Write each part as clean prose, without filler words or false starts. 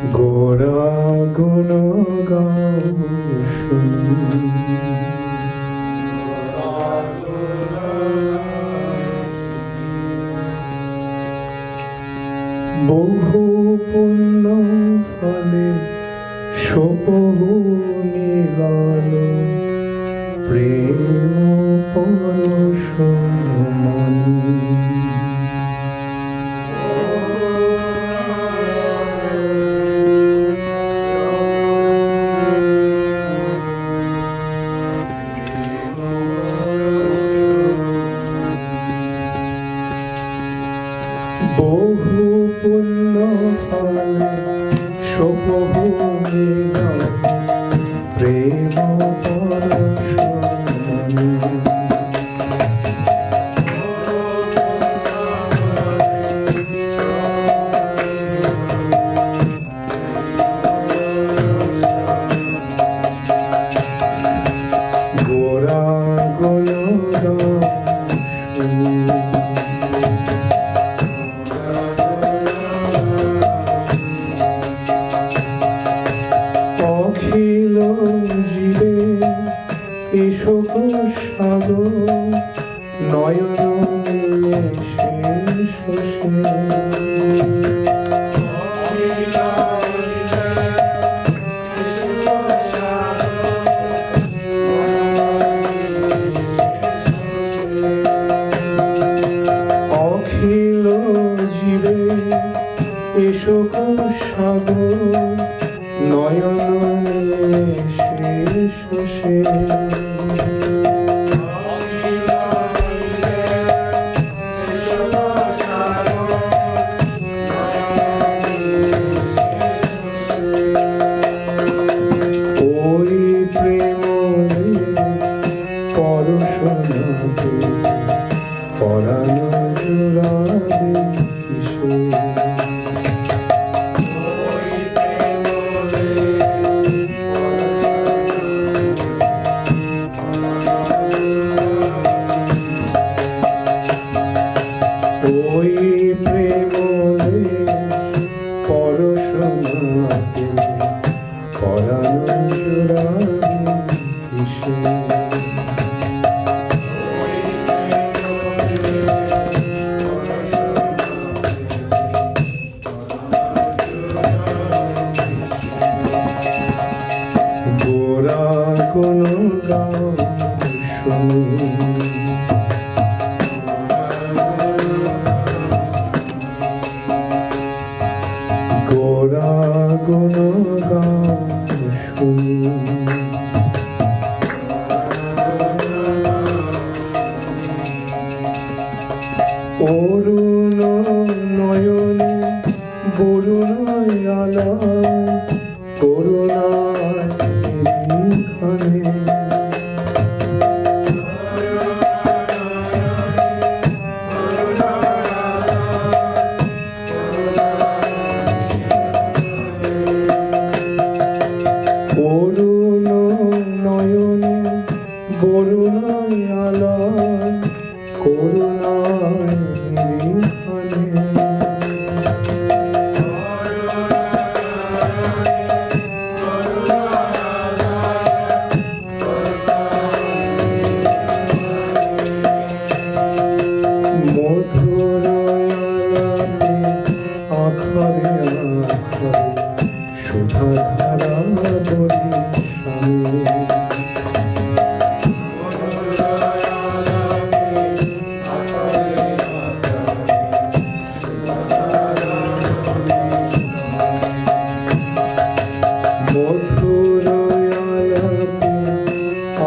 গোরা গুণ গাও শুনি, বহু পুণ্য ফলে সপহু মিলন, প্রেম পরশ মনি। বহু পুণ্য ফলে সপহু মিলন, প্রেম পরশ মনি। গোরা গুণ গাও শুনি, অখিল জীবে এসো সাগর, নয়ন মিলে শেষ অখিল জীবে এসো সাগর, নয়ন মিলে শেষ ওই প্রেম পরশনাতে পরাণ জুড়াবে কিশোর। ওই প্রেম পরশনাতে পরাণ জুড়াবে কিশোর। গোরা গুণ গাও শুনি, গোরা গুণ গাও শুনি। অরুণ নয়নে বরুণায় আলায়, করুণায় খানে। অরুণ নয়নে বরুণায় আলায়, করুণায় খানে। মধুর আলাপে আখরে আখরে সুধাধারা বলি স্বামী। মধুর আলাপে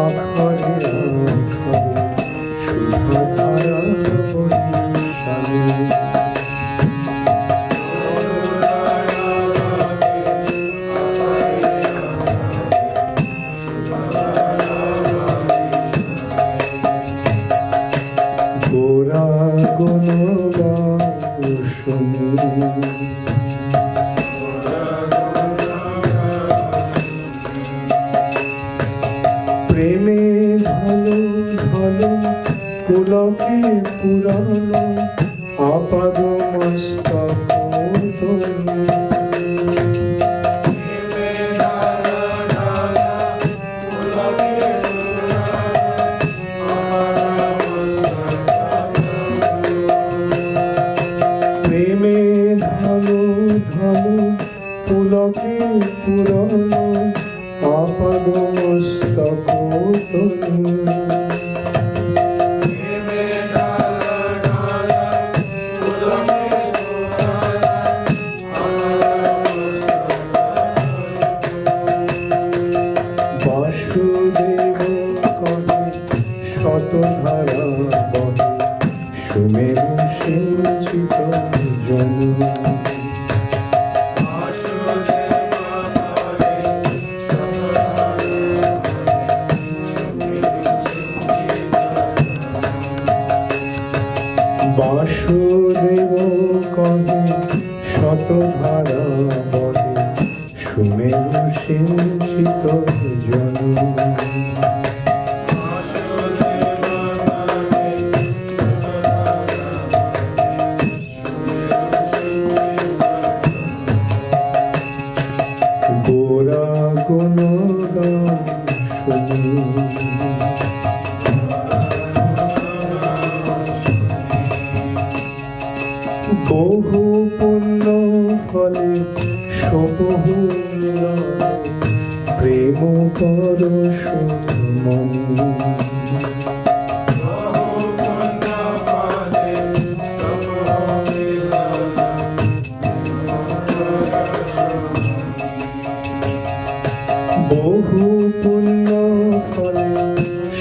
আখরে আখরে সুধাধারা বলি স্বামী। গোরা গুণ গাও শুনি, প্রেমে ঢলো ঢলো পুলকে পুরানো, আপাদ মস্তক ধরি। ধন পুলকে পুরাণ আপাদ মস্তক তনু। বাসুদেব কহে শতধারা বহে সুমেরু সিঞ্চিত জনু। বাসুদেব কহে শতধারা বহে সুমেরু সিঞ্চিত জনু। গোরা গুণগান শুনি বহু পুণ্য ফলে সবহু প্রেম পরশ মনি। বহু পুণ্য ফলে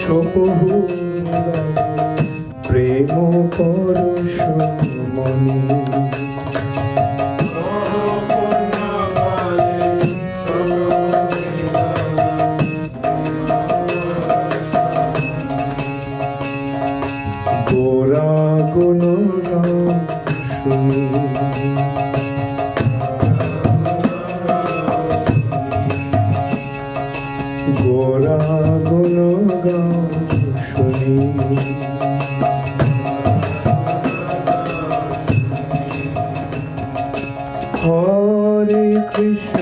সবহু প্রেম পরশ মনি। গোরা গুণগান শুনি গোরা গুণগান শুনি। হরে কৃষ্ণ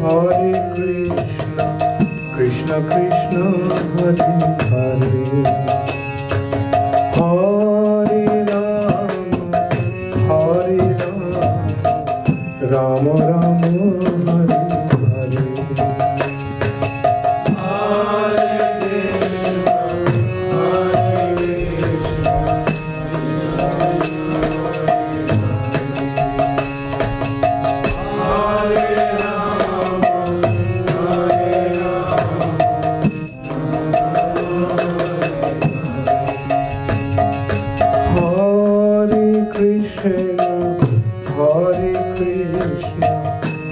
হরে কৃষ্ণ কৃষ্ণ কৃষ্ণ হরে হরে হরে রাম রাম রাম হরে হরে।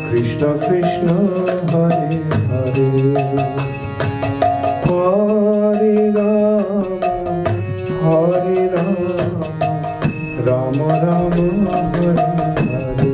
কৃষ্ণ কৃষ্ণ হরে হরে হরে রাম রাম রাম হরে হরে।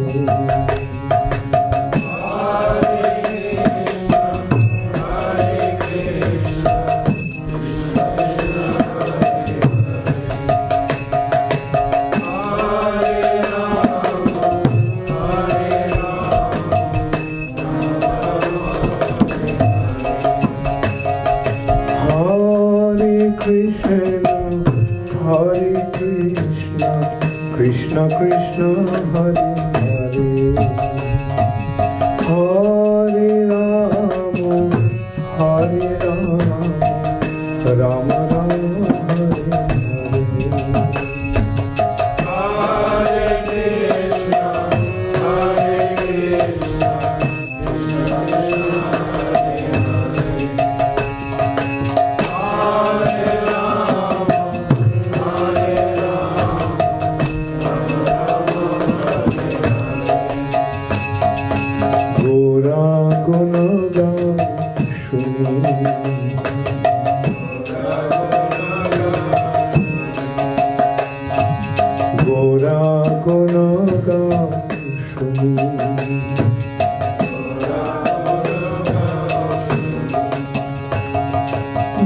কৃষ্ণ কৃষ্ণ হরে হরে হরে রাম রাম রাম হরে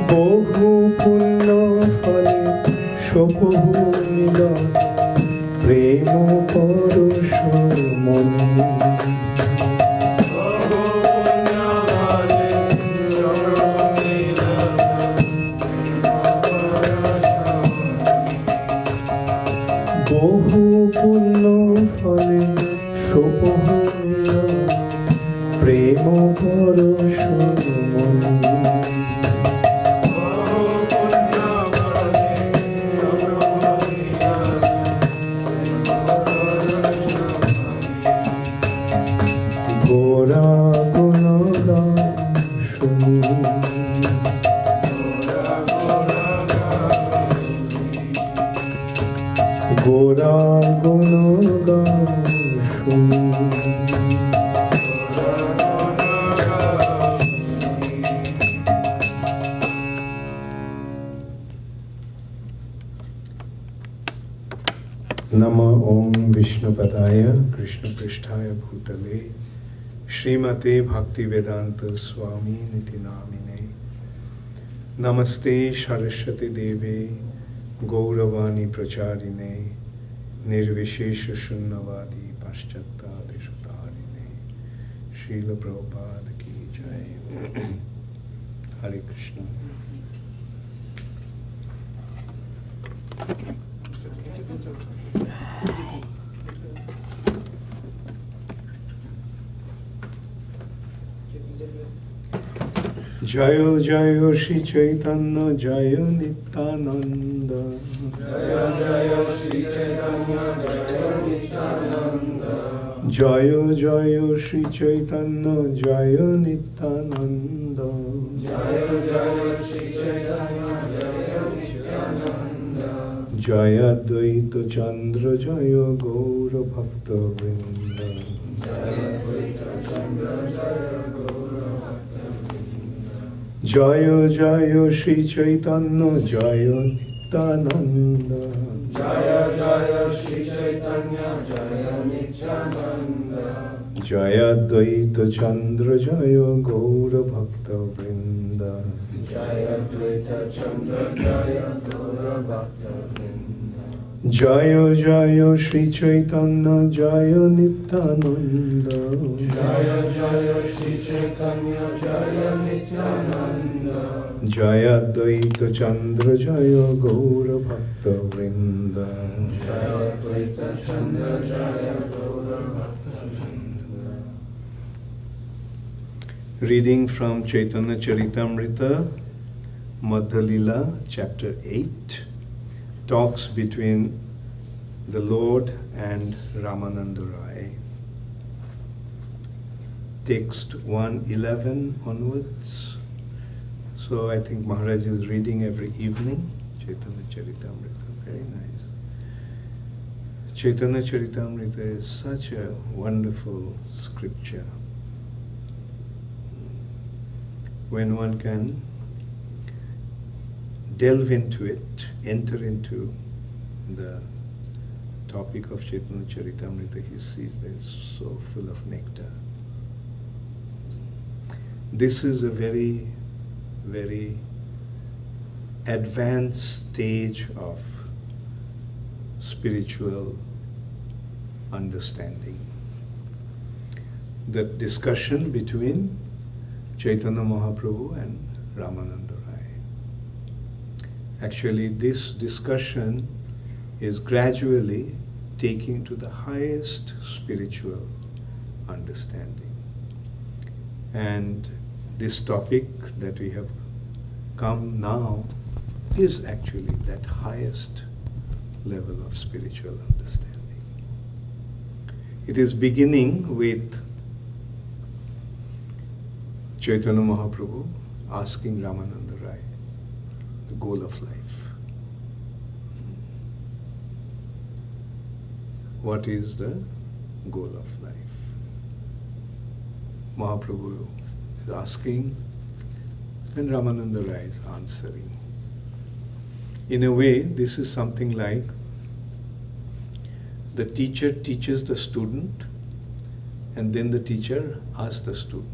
বহু পুণ্য ফলে সবহু মিলন প্রেম পরশ মনি। বহু পুণ্য ফলে হইয়া প্রেম পরশ মনি গোরা গুণগান শুনি গোরা গুণগান শুনি Namo Om Vishnupadaya Krishna Pristhaya Bhutale Srimate Bhakti Vedanta Swami Niti Namine Namaste Saraswati Deve Gauravani Pracharine Nirvishesha Shunnavadi Paschata Deshatarine Srila Prabhupada Ki Jai Hare Krishna Jayo Jayo Shri Chaitanya Jayo Nityananda Jaya Jaya Shri Chaitanya Jaya Nityananda Jayo Jayo Shri Chaitanya Jayo Nityananda Jaya Jaya Shri Chaitanya Jaya Nityananda Jaya Dvaita Chandra Jaya Gaura Bhakta Vrinda Jaya Dvaita Chandra Jaya Gaura Bhakta Jayo Jayo Shri Chaitanya Jayo Nityananda Jaya Jaya Shri Chaitanya Jaya Nityananda Jaya Dvaita Chandra Jaya Gaura Bhakta Vrinda Jaya Dvaita Chandra Jaya Gaura Bhakta Jayo Jayo Shri Chaitanya Jayo Nityananda Jaya Jaya Shri Chaitanya Jaya Nityananda Jaya Dvaita Chandra Jaya Gaura Bhakta Vrinda Jaya Dvaita Chandra Jaya Gaura Bhakta Reading from Chaitanya Caritamrita, Madhya Lila, chapter 8, talks between the Lord and Ramananda Raya. Text 111 onwards. So I think Maharaj is reading every evening, Chaitanya Charitamrita, very nice. Chaitanya Charitamrita is such a wonderful scripture. When one can delve into it, enter into the topic of Chaitanya Charitamrita, he sees that it's so full of nectar. This is a very, very advanced stage of spiritual understanding. The discussion between Chaitanya Mahaprabhu and Ramananda Raya. Actually, this discussion is gradually taking to the highest spiritual understanding. And this topic that we have come now is actually that highest level of spiritual understanding. It is beginning with Chaitanya Mahaprabhu asking Ramananda Raya the goal of life. What is the goal of life? Mahaprabhu is asking and Ramananda Raya is answering. In a way, this is something like the teacher teaches the student and then the teacher asks the student.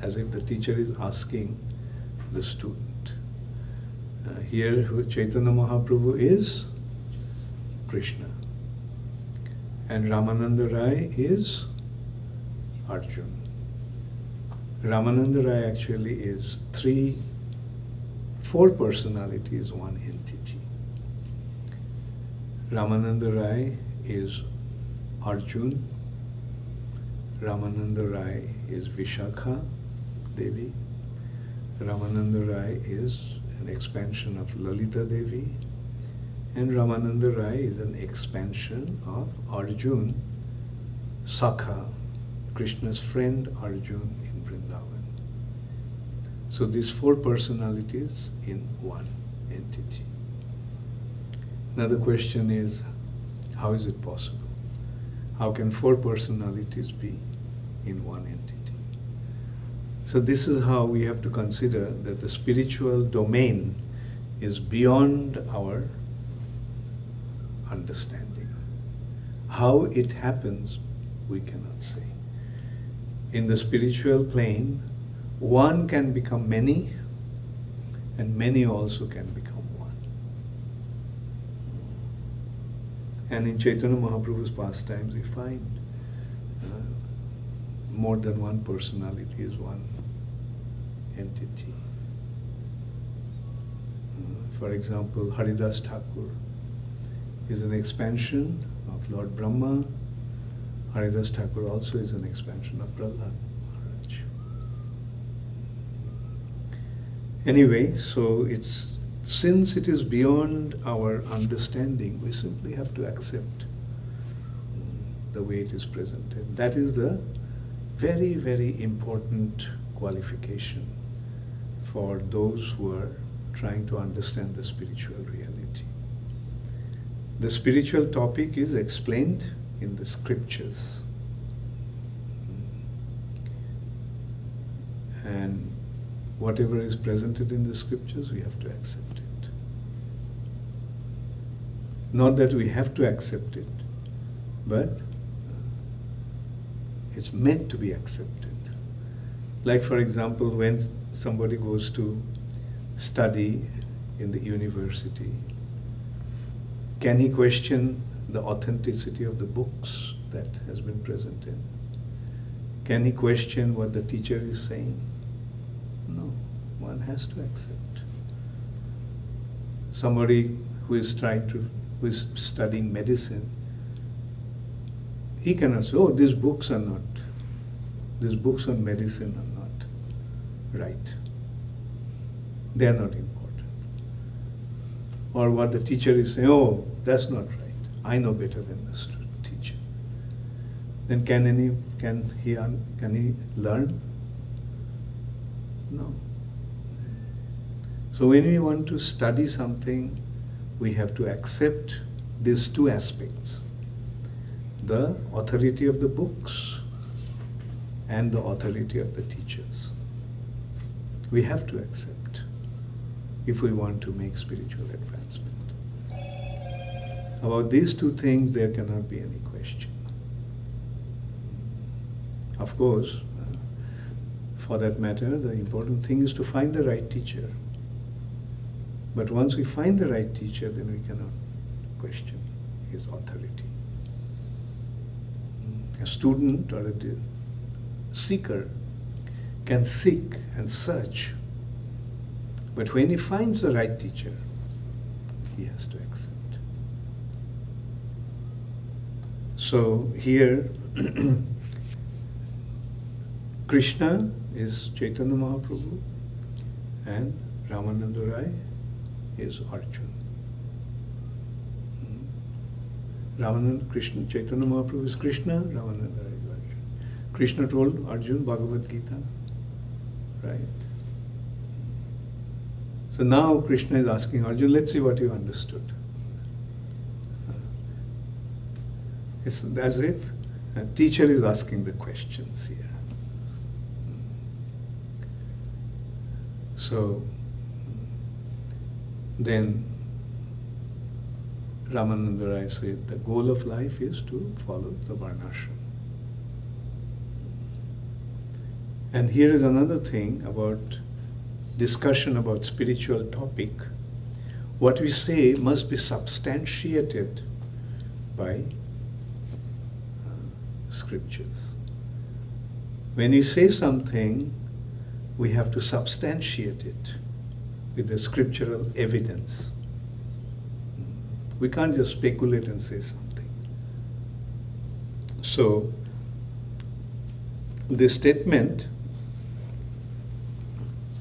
As if the teacher is asking the student. Here Chaitanya Mahaprabhu is Krishna and Ramananda Raya is Arjuna. Ramananda Raya actually is four personalities, one entity. Ramananda Raya is Arjun. Ramananda Rai is Vishakha Devi. Ramananda Rai is an expansion of Lalita Devi. And Ramananda Rai is an expansion of Arjun, Sakha, Krishna's friend Arjun in Vrindavan. So these four personalities in one entity. Now the question is, how is it possible? How can four personalities be in one entity? So this is how we have to consider that the spiritual domain is beyond our understanding. How it happens, we cannot say. In the spiritual plane, one can become many, and many also can become one. And in Chaitanya Mahaprabhu's pastimes, we find more than one personality is one entity. For example, Haridas Thakur is an expansion of Lord Brahma. Haridas Thakur also is an expansion of Prahlad Maharaj. Anyway, so since it is beyond our understanding, we simply have to accept the way it is presented. That is the very, very important qualification for those who are trying to understand the spiritual reality. The spiritual topic is explained in the scriptures. And whatever is presented in the scriptures, we have to accept it. Not that we have to accept it, but it's meant to be accepted. Like, for example, when somebody goes to study in the university, can he question the authenticity of the books that has been presented? Can he question what the teacher is saying? No, one has to accept. Somebody who is studying medicine, he cannot say, oh, these books on medicine are not right. They are not important. Or what the teacher is saying, oh, that's not right. I know better than the teacher. Then can he learn? No. So when we want to study something, we have to accept these two aspects: the authority of the books and the authority of the teachers. We have to accept if we want to make spiritual advancement. About these two things, there cannot be any question. Of course, for that matter, the important thing is to find the right teacher. But once we find the right teacher, then we cannot question his authority. A student or a seeker can seek and search, but when he finds the right teacher, he has to accept. So here, Krishna is Chaitanya Mahaprabhu and Ramananda Rai is Arjun. Chaitanya Mahaprabhu is Krishna, Ramananda Rai is Arjun. Krishna told Arjun Bhagavad Gita, right? So now Krishna is asking Arjun, let's see what you understood. It's as if a teacher is asking the questions here. So then Ramananda Rai said, the goal of life is to follow the varnashram. And here is another thing about discussion about spiritual topic. What we say must be substantiated by scriptures. When we say something, we have to substantiate it with the scriptural evidence. We can't just speculate and say something. So, this statement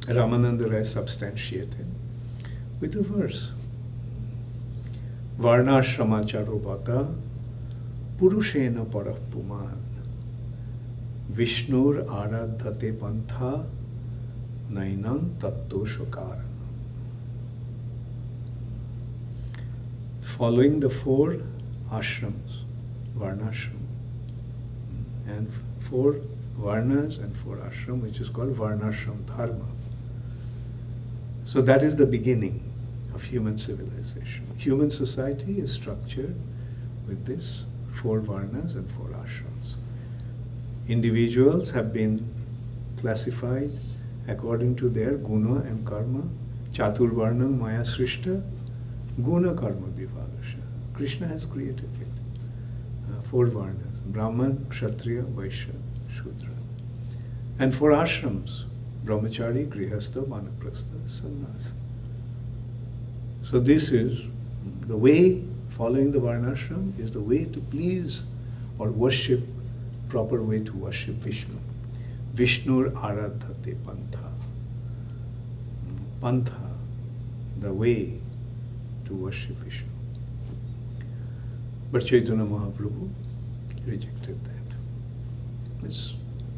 Ramananda Rai substantiated with a verse. Varnashramacharu bata purushena parah puman Vishnur aradhate pantha nainam tattoshokaranam. Following the 4 ashrams, varnashram, and 4 varnas and 4 ashram, which is called varnashram dharma. So that is the beginning of human civilization. Human society is structured with this 4 varnas and 4 ashrams. Individuals have been classified according to their guna and karma. Chaturvarnam maya srishta guna karma vibhagasha. Krishna has created it. 4 varnas: Brahman, Kshatriya, Vaishya, Shudra. And 4 ashrams: Brahmachari, Grihastha, Vanaprastha, Sannyasa. So this is the way, following the varnashram is the way to please or worship, proper way to worship Vishnu. Vishnur aradhate pantha. Pantha, the way to worship Vishnu. But Chaitanya Mahaprabhu rejected that. It's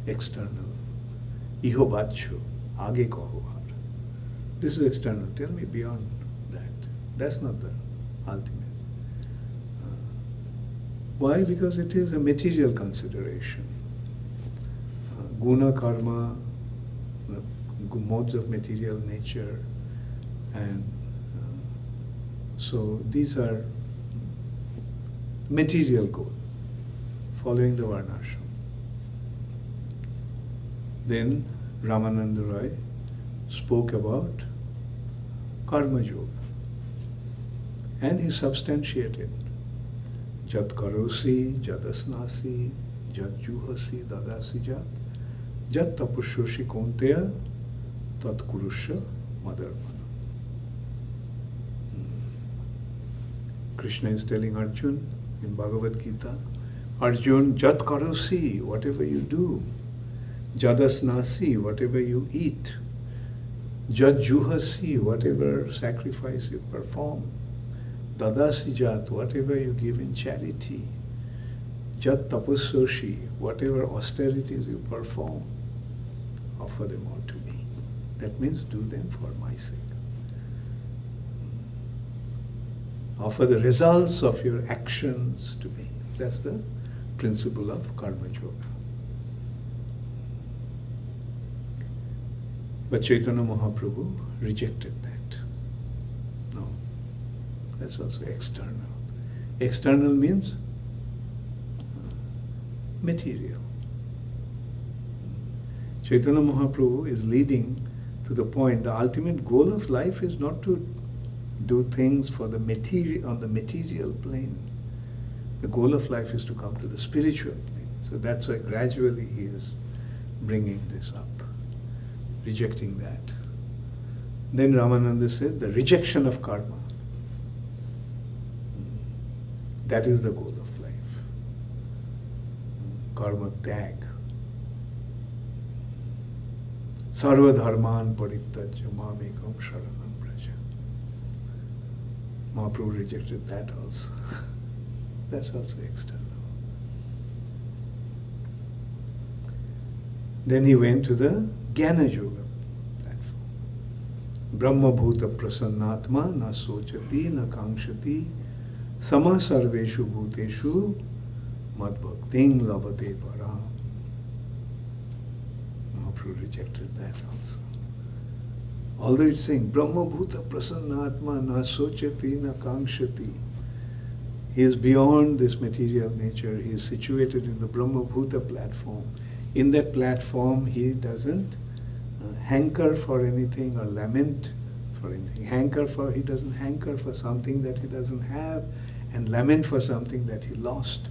external. Iho bacho, age kaho har. This is external. Tell me beyond that. That's not the ultimate. Why? Because it is a material consideration. Guna, karma, modes of material nature, and so these are material goals, following the varnashram. Then Ramananda Rai spoke about karma yoga, and he substantiated jat karosi, jat asnasi, jat juhasi, dadasi jat, jat tapushoshi konteya, tat kurusha madarmana. Krishna is telling Arjun in Bhagavad Gita, Arjun, jat karosi, whatever you do, jadasnasi, whatever you eat, jat juhasi, whatever sacrifice you perform, dadasi jat, whatever you give in charity, jat tapussoshi, whatever austerities you perform, offer them all to me. That means do them for my sake. Offer the results of your actions to me. That's the principle of karma yoga. But Chaitanya Mahaprabhu rejected that. No, that's also external. External means material. Chaitanya Mahaprabhu is leading to the point, the ultimate goal of life is not to do things for the material, on the material plane. The goal of life is to come to the spiritual plane. So that's why gradually he is bringing this up, rejecting that. Then Ramananda said, the rejection of karma. That is the goal of life. Karma tag. Sarva dharman parittajya mamekam sharanam braja. Mahaprabhu rejected that also. That's also external. Then he went to the Jnana Yoga platform. Brahma bhuta prasannatma na sochati na kankshati sama sarveshu bhuteshu madbhakting labate param. Mahaprabhu rejected that also. Although it's saying Brahma bhuta prasannatma na sochati na kankshati. He is beyond this material nature. He is situated in the Brahma bhuta platform. In that platform, he doesn't hanker for anything or lament for anything. He doesn't hanker for something that he doesn't have and lament for something that he lost.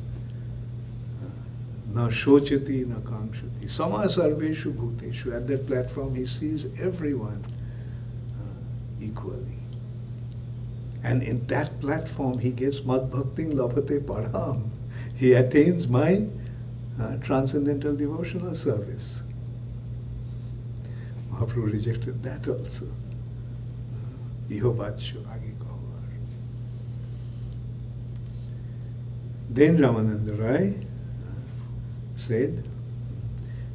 Na shochati na kankshati. Sama sarveshu bhuteshu. At that platform, he sees everyone equally. And in that platform, he gets madbhakting labhate param. he attains my transcendental devotional service. Mahaprabhu rejected that also. Iho bacho age kaho ar. Then Ramananda Rai said,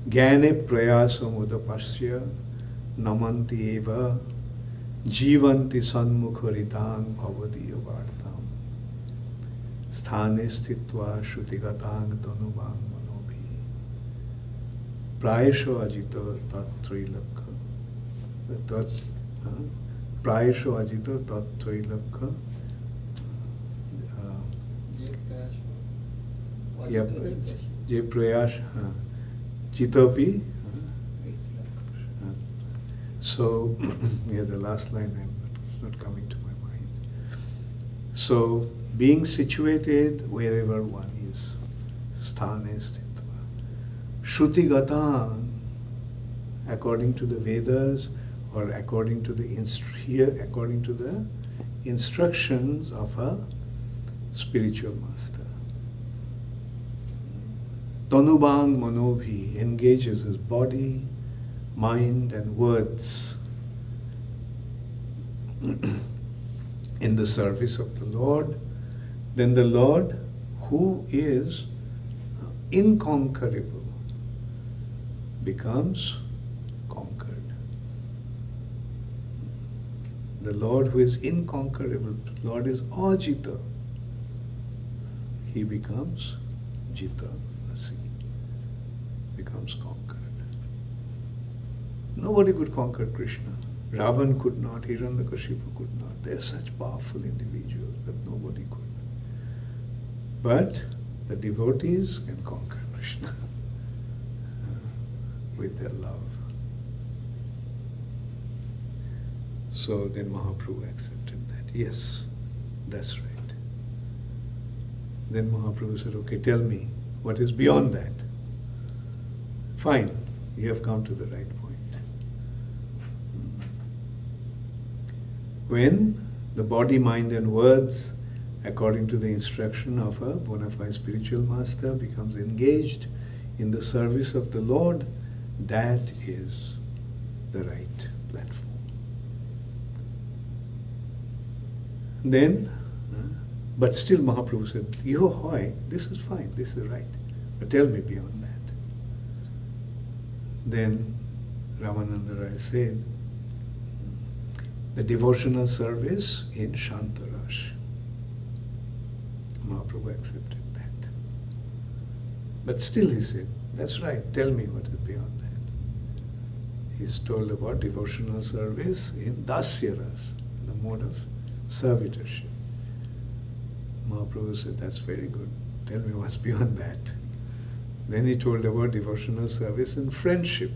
Jnane prayasam udapasya namanti eva jivanti sanmukharitang bhavadiyo vartam sthane sthitva shrutigatang tanubang manobhi prayasho ajito tattrilakha prayasho ajito tattrilakha je prayash Chitapi. So, yeah, the last line, it's not coming to my mind. So, being situated wherever one is, sthane sthitva. Shruti gatan, according to the Vedas, or according to the instructions of a spiritual master. Tanubang manobhi engages his body, mind and words in the service of the Lord. Then the Lord, who is inconquerable, becomes conquered. The Lord who is inconquerable, the Lord is ajita. He becomes jita, becomes conquered. Nobody could conquer Krishna. Ravan could not, Hiranyakashipu could not. They are such powerful individuals, but nobody could. But the devotees can conquer Krishna with their love. So then Mahaprabhu accepted that. Yes, that's right. Then Mahaprabhu said, okay, tell me, what is beyond that? Fine, you have come to the right point. When the body, mind and words, according to the instruction of a bona fide spiritual master, becomes engaged in the service of the Lord, that is the right platform. Then, but still Mahaprabhu said, Iho hoy, this is fine, this is right. But tell me beyond that. Then Ramananda Rai said, the devotional service in Shantarash. Mahaprabhu accepted that. But still he said, that's right, tell me what is beyond that. He's told about devotional service in Dasyaras, the mode of servitorship. Mahaprabhu said, that's very good. Tell me what's beyond that. Then he told about devotional service in friendship.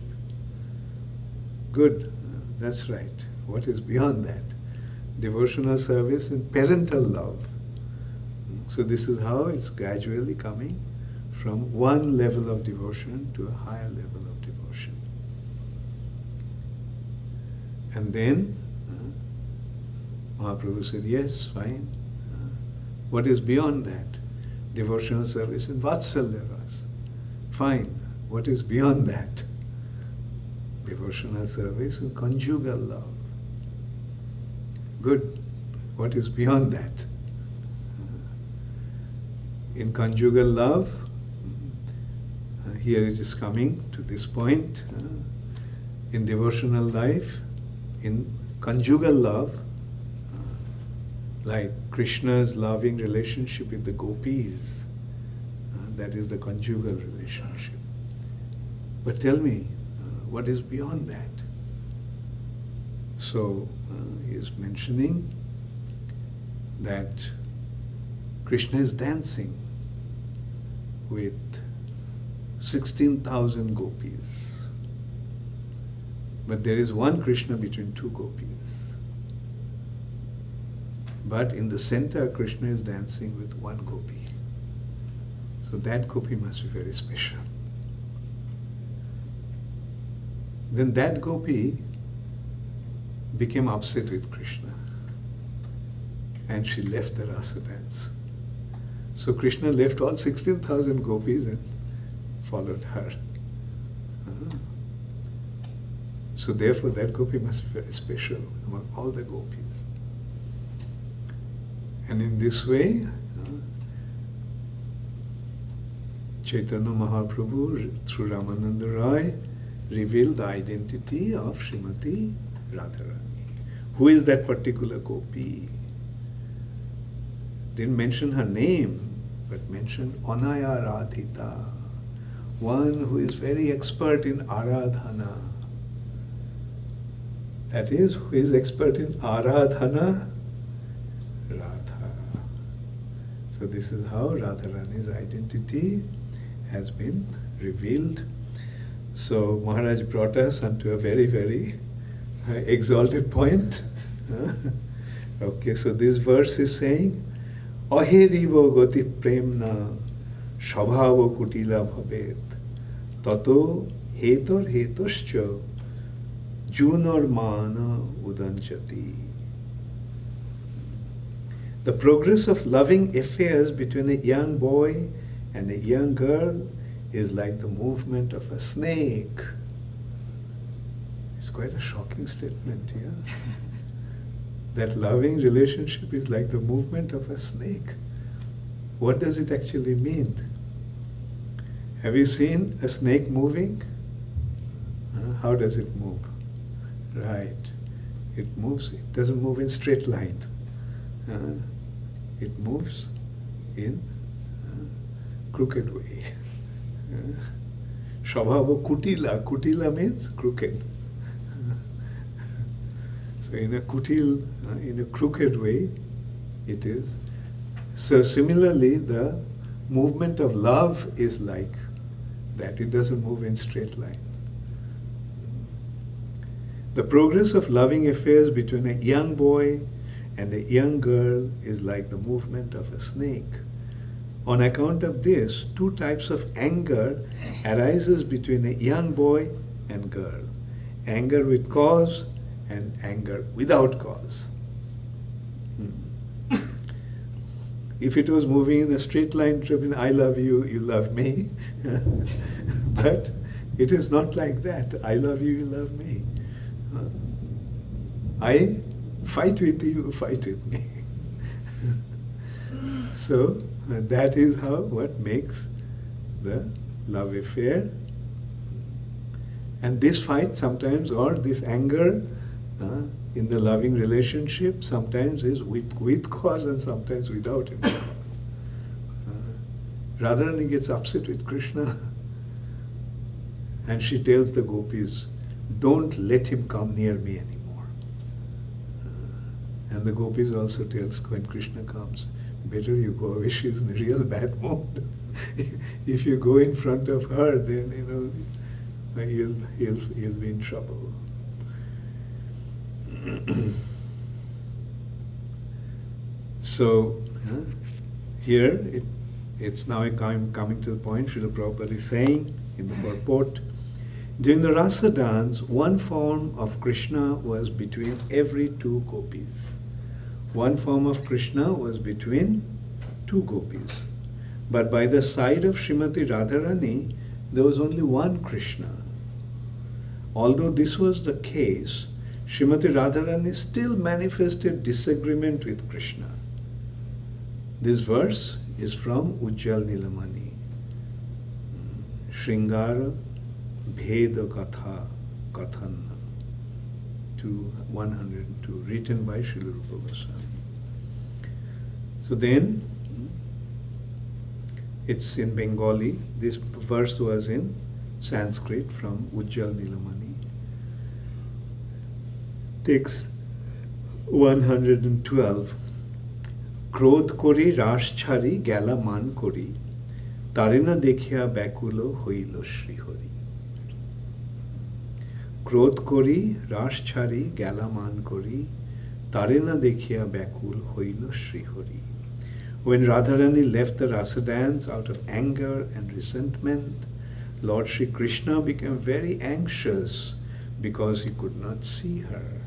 Good, that's right. What is beyond that? Devotional service in parental love. So this is how it's gradually coming from one level of devotion to a higher level of devotion. And then Mahaprabhu said, yes, fine. What is beyond that? Devotional service in Vatsalya Ras. Fine. What is beyond that? Devotional service in conjugal love. Good. What is beyond that? In conjugal love, here it is coming to this point. In devotional life, in conjugal love, like Krishna's loving relationship with the gopis, that is the conjugal relationship. But tell me, what is beyond that? So he is mentioning that Krishna is dancing with 16,000 gopis. But there is one Krishna between two gopis. But in the center, Krishna is dancing with one gopi. So that gopi must be very special. Then that gopi became upset with Krishna. And she left the rasa dance. So Krishna left all 16,000 gopis and followed her. So therefore that gopi must be very special among all the gopis. And in this way, Chaitanya Mahaprabhu, through Ramananda Rai, revealed the identity of Srimati Radharani. Who is that particular gopi? Didn't mention her name, but mentioned Anaya Radhita, one who is very expert in Aradhana. That is, who is expert in Aradhana? Radha. So this is how Radharani's identity has been revealed. So Maharaj brought us onto a very, very exalted point. Okay, so this verse is saying, Aherivo goti premna shabhava kutila bhavet tato hetor hetoscha junor mana udanchati. The progress of loving affairs between a young boy and a young girl is like the movement of a snake. It's quite a shocking statement here. That loving relationship is like the movement of a snake. What does it actually mean? Have you seen a snake moving? How does it move? Right. It moves, it doesn't move in straight line. It moves in crooked way. Shabhava kutila. Kutila means crooked. So in a kutil, in a crooked way, it is. So similarly, the movement of love is like that. It doesn't move in straight line. The progress of loving affairs between a young boy and a young girl is like the movement of a snake. On account of this, two types of anger arises between a young boy and girl. Anger with cause and anger without cause. If it was moving in a straight line, I love you, you love me. But it is not like that. I love you, you love me. I fight with you, you fight with me. So that is what makes the love affair. And this fight sometimes, or this anger in the loving relationship, sometimes is with cause and sometimes without any cause. Radharani gets upset with Krishna and she tells the gopis, don't let him come near me anymore. And the gopis also tells, when Krishna comes, better you go away, she's in a real bad mood. If you go in front of her, then he'll be in trouble. So here it's now coming to the point. Srila Prabhupada is saying in the purport, during the Rasa dance, one form of Krishna was between every two gopis. One form of Krishna was between two gopis. But by the side of Srimati Radharani, there was only one Krishna. Although this was the case, Srimati Radharani still manifested disagreement with Krishna. This verse is from Ujjal Nilamani. Shringara Bheda Katha Kathan 102, written by Srila Rupa Goswami. So then, it's in Bengali. This verse was in Sanskrit from Ujjal Nilamani. Text 112. Krodh kori rash chhari gala man kori tarena dekhya bakulo hoilo shrihori. Krodh kori rash chhari gala man kori tarena dekhya bakul hoilo shrihori. When Radharani left the rasa dance out of anger and resentment, Lord Shri Krishna became very anxious because he could not see her.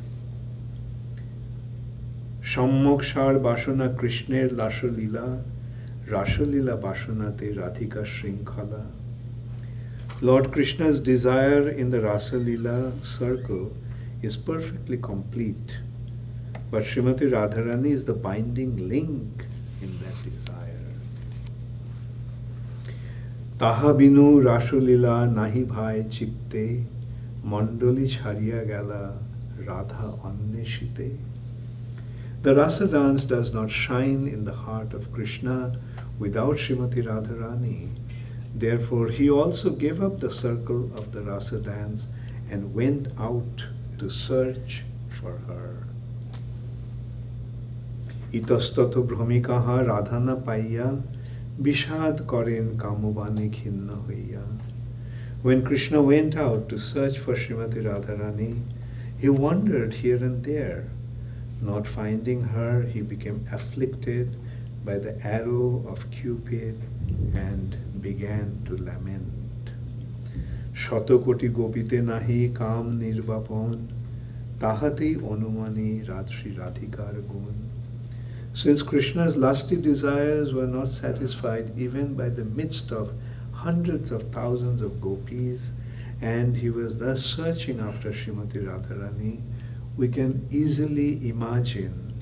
Shammokshar Bashana Krishner Lasha Lila Rasalila Basanate Radhika Shrinkhala. Lord Krishna's desire in the Rasalila circle is perfectly complete, but Srimati Radharani is the binding link in that desire. Taha binu Rasalila nahi bhai chitte, mandoli chhariya gala Radha anneshite. The Rasa dance does not shine in the heart of Krishna without Srimati Radharani. Therefore, he also gave up the circle of the Rasa dance and went out to search for her. Itastato bhramikaha radhana paiya bishad karen kamobani khinna hoiya. When Krishna went out to search for Srimati Radharani, he wandered here and there. Not finding her, he became afflicted by the arrow of Cupid and began to lament. Shatokoti gopite nahi kam nirbapon, tahati onumani ratri radhikar gun. Since Krishna's lusty desires were not satisfied even by the midst of hundreds of thousands of gopis, and he was thus searching after Srimati Radharani, we can easily imagine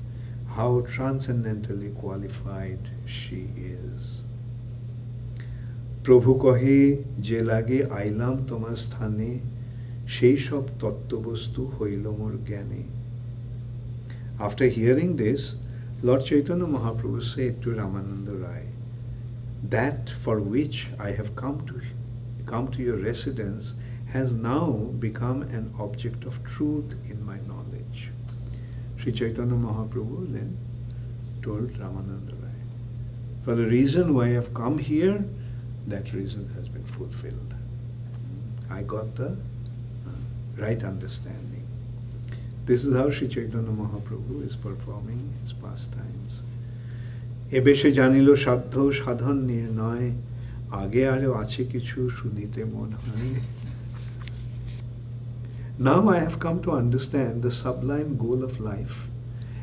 how transcendentally qualified she is. Prabhu kahe je lage ailam tomar sthane, সেই সব তত্ত্ববস্তু হইল মোর জ্ঞানে. After hearing this, Lord Chaitanya Mahaprabhu said to Ramananda Rai, that for which I have come to your residence has now become an object of truth in my knowledge. Sri Chaitanya Mahaprabhu then told Ramananda Rai, for the reason why I have come here, that reason has been fulfilled. I got the right understanding. This is how Sri Chaitanya Mahaprabhu is performing his pastimes. Ebeshe janilo saddho sadhan nirnay, age aro ache kichu shunite mon hoy. Now I have come to understand the sublime goal of life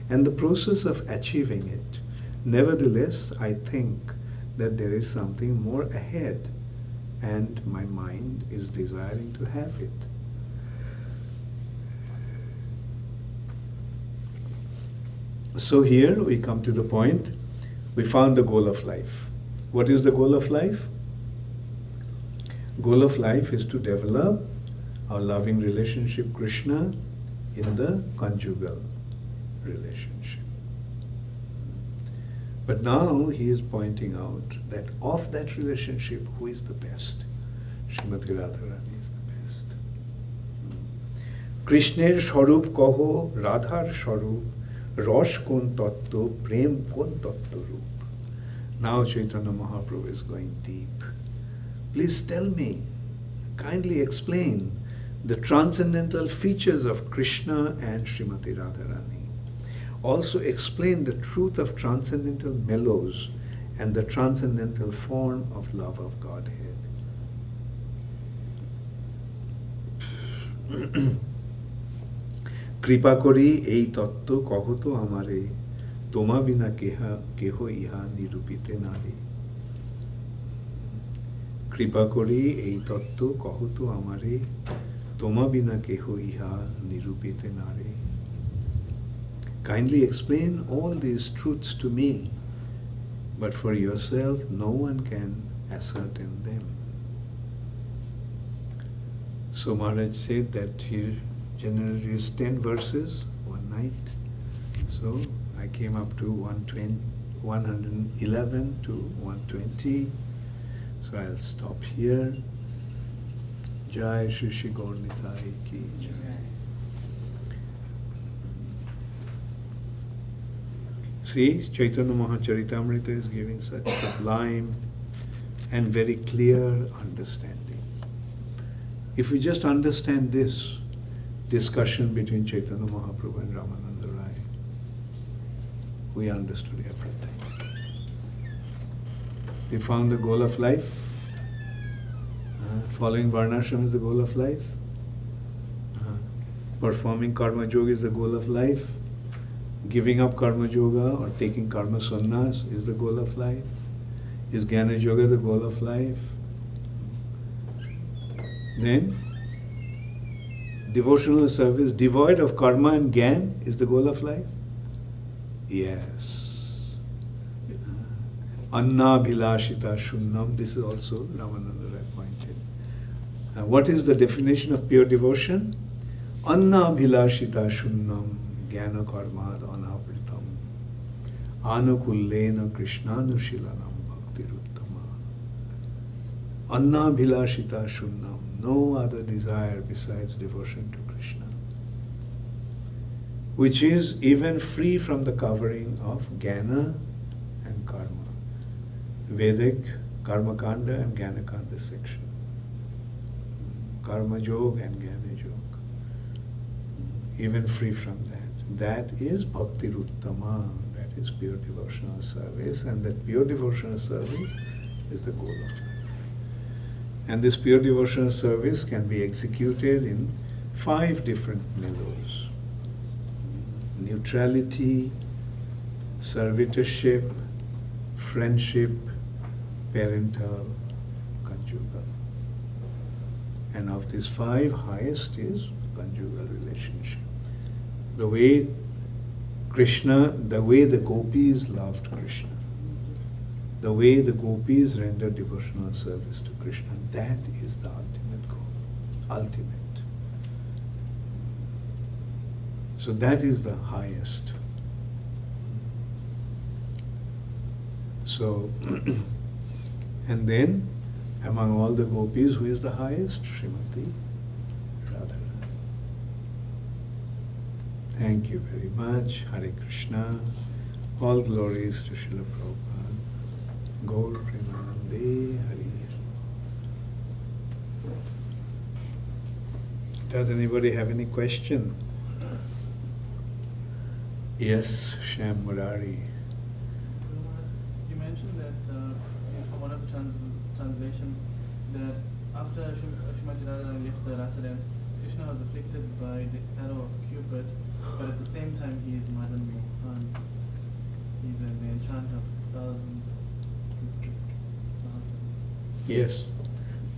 and the process of achieving it. Nevertheless, I think that there is something more ahead, and my mind is desiring to have it. So here we come to the point, we found the goal of life. What is the goal of life? Goal of life is to develop our loving relationship Krishna in the conjugal relationship. But now he is pointing out that of that relationship, who is the best? Srimati Radharani is the best. Krishner Swarup kaho, Radhar Swarup, Rosh kon tattva, Prem kon tattva roop. Now Chaitanya Mahaprabhu is going deep. Please tell me, kindly explain the transcendental features of Krishna and Srimati Radharani. Also explain the truth of transcendental mellows and the transcendental form of love of Godhead. কৃপা করি এই তত্ত্ব কহত আমারে, তোমা বিনা কেহ ইহা নিরূপিতে নারে। কৃপা করি এই তত্ত্ব কহত আমারে, তোমা বিনা কেহ ইহা নিরূপিতে নারে। Kindly explain all these truths to me, but for yourself no one can ascertain them. So Maharaj said that he generally used 10 verses one night. So I came up to 111 to 120. So I'll stop here. Jai Shri Shri Gaur Nitai Ki Jai. See, Chaitanya Caritamrita is giving such sublime and very clear understanding. If we just understand this discussion between Chaitanya Mahaprabhu and Ramananda Rai, we understood everything. We found the goal of life. Following Varnashram is the goal of life. Performing Karma Yoga is the goal of life. Giving up Karma Yoga or taking Karma Sannyas is the goal of life. Is Jnana Yoga the goal of life? Then, devotional service devoid of karma and gyan is the goal of life? Yes. Anna bhilashita shunnam, this is also Ramananda Rai pointed. What is the definition of pure devotion? Anna bhilashita shunnam jnana karmad anavritam anukullena krishnanushilanam bhaktiruttama. Anna bhilashita shunnam, no other desire besides devotion to Krishna, which is even free from the covering of jnana and karma. Vedic Karma Kanda and Jnana Kanda section. Karma Yoga and Jnana Yoga. Even free from that. That is Bhakti Ruttama. That is pure devotional service, and that pure devotional service is the goal of life. And this pure devotional service can be executed in 5 different niveaus. Neutrality, servitorship, friendship, parental, conjugal. And of these 5, highest is conjugal relationship. The way Krishna, the way the gopis loved Krishna, the way the gopis rendered devotional service to Krishna, that is the ultimate goal. Ultimate. So that is the highest. So, and then, among all the gopis, who is the highest? Srimati Radharani. Thank you very much. Hare Krishna. All glories to Srila Prabhupada. Gaur Premanande Hari. Does anybody have any question? Yes, Shyam Murari. You mentioned that in one of the translations that after Srimati Radharani left the Rasa dance, Krishna was afflicted by the arrow of Cupid, but at the same time he is Madan Mohan. He's the enchanter of 1,000 Cupids. Yes,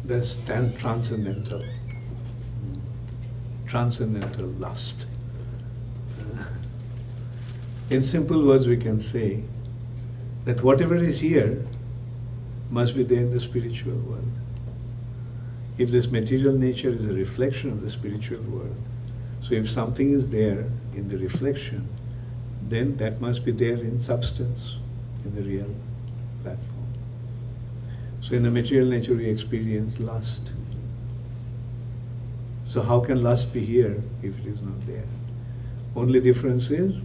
that's transcendental. Transcendental lust. In simple words, we can say that whatever is here must be there in the spiritual world. If this material nature is a reflection of the spiritual world, so if something is there in the reflection, then that must be there in substance, in the real platform. So in the material nature we experience lust. So how can lust be here if it is not there? Only difference is,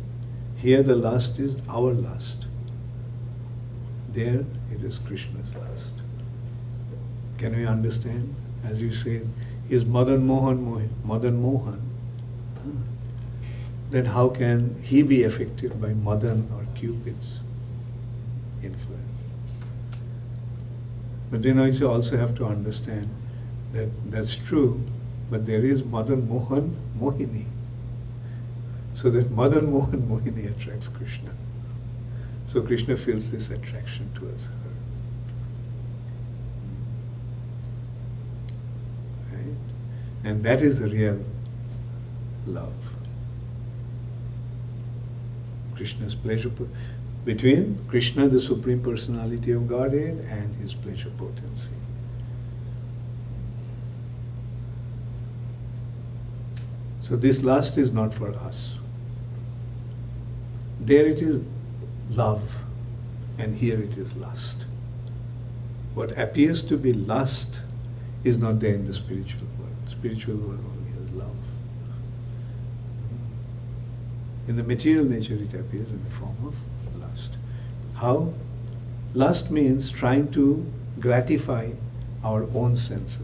here the lust is our lust. There it is Krishna's lust. Can we understand? As you said, is Madan Mohan. Then how can he be affected by Madan or Cupid's influence? But then I also have to understand that that's true, but there is Madan Mohan Mohini. So that Madan Mohan Mohini attracts Krishna. So Krishna feels this attraction towards her. Right? And that is the real love. Krishna's pleasure between Krishna, the Supreme Personality of Godhead, and his pleasure potency. So this lust is not for us. There it is love, and here it is lust. What appears to be lust is not there in the spiritual world. Spiritual world only has love. In the material nature it appears in the form of lust. How? Lust means trying to gratify our own senses.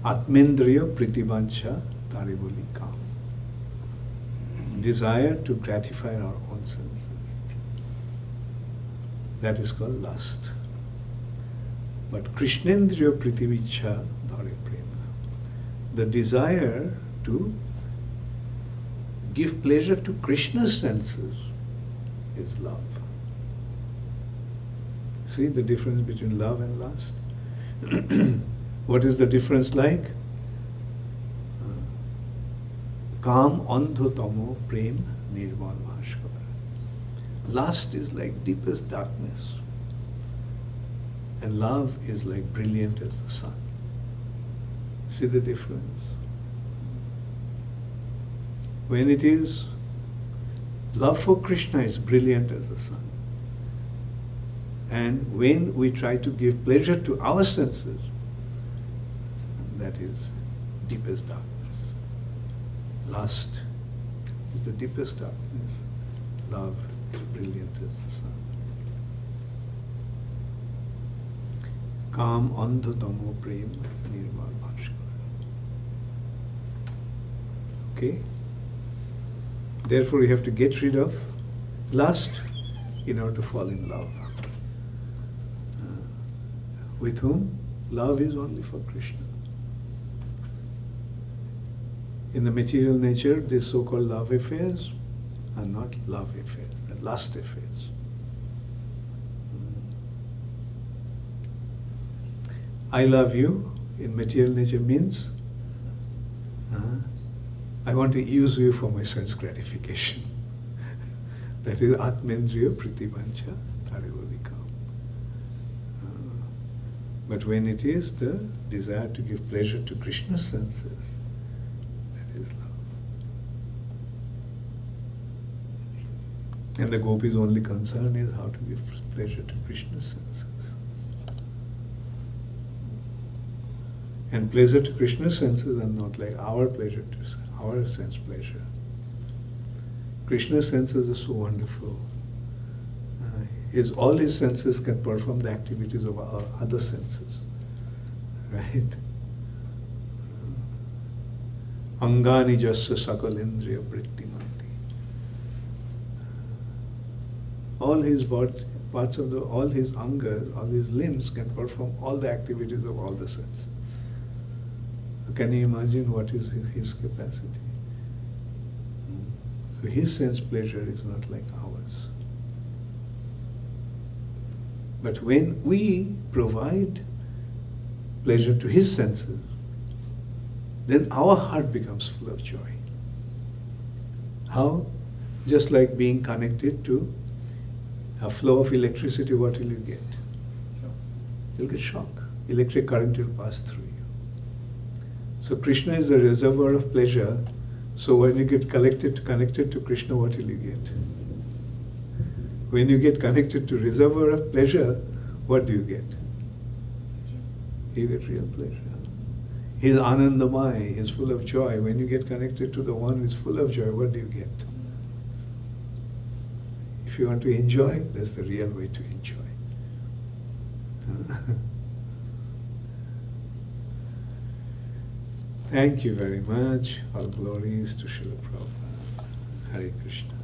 Atmendriya pritivancha tariboli kam. Desire to gratify our own senses. That is called lust. But Krishnendriya pritivicha dhare premna. The desire to give pleasure to Krishna's senses is love. See the difference between love and lust? What is the difference like? Kam andho tamo prem nirmal bhaskar. Lust is like deepest darkness, and love is like brilliant as the sun. See the difference? When it is love for Krishna is brilliant as the sun. And when we try to give pleasure to our senses, that is deepest darkness. Lust is the deepest darkness. Love is brilliant as the sun. Kam andho tamo prem nirmal bhaskar. Okay? Therefore you have to get rid of lust in order to fall in love. With whom? Love is only for Krishna. In the material nature, these so-called love affairs are not love affairs, they're lust affairs. I love you in material nature means I want to use you for my sense gratification. That is Atmendriya Pritipancha Tarivodikam. But when it is the desire to give pleasure to Krishna's senses, that is love. And the gopis' only concern is how to give pleasure to Krishna's senses. And pleasure to Krishna's senses are not like our pleasure to our sense pleasure. Krishna's senses are so wonderful. All his senses can perform the activities of our other senses. Right? Angani jasya sakalendriya vrittimanti. All his parts of all his angas, all his limbs can perform all the activities of all the senses. So can you imagine what is his capacity? So his sense pleasure is not like ours. But when we provide pleasure to his senses, then our heart becomes full of joy. How? Just like being connected to a flow of electricity, what will you get? You'll get shock. Electric current will pass through you. So Krishna is the reservoir of pleasure. So when you get connected to Krishna, what will you get? When you get connected to reservoir of pleasure, what do you get? You get real pleasure. He is Anandamai, he is full of joy. When you get connected to the one who is full of joy, what do you get? If you want to enjoy, that's the real way to enjoy. Thank you very much. All glories to Srila Prabhupada. Hare Krishna.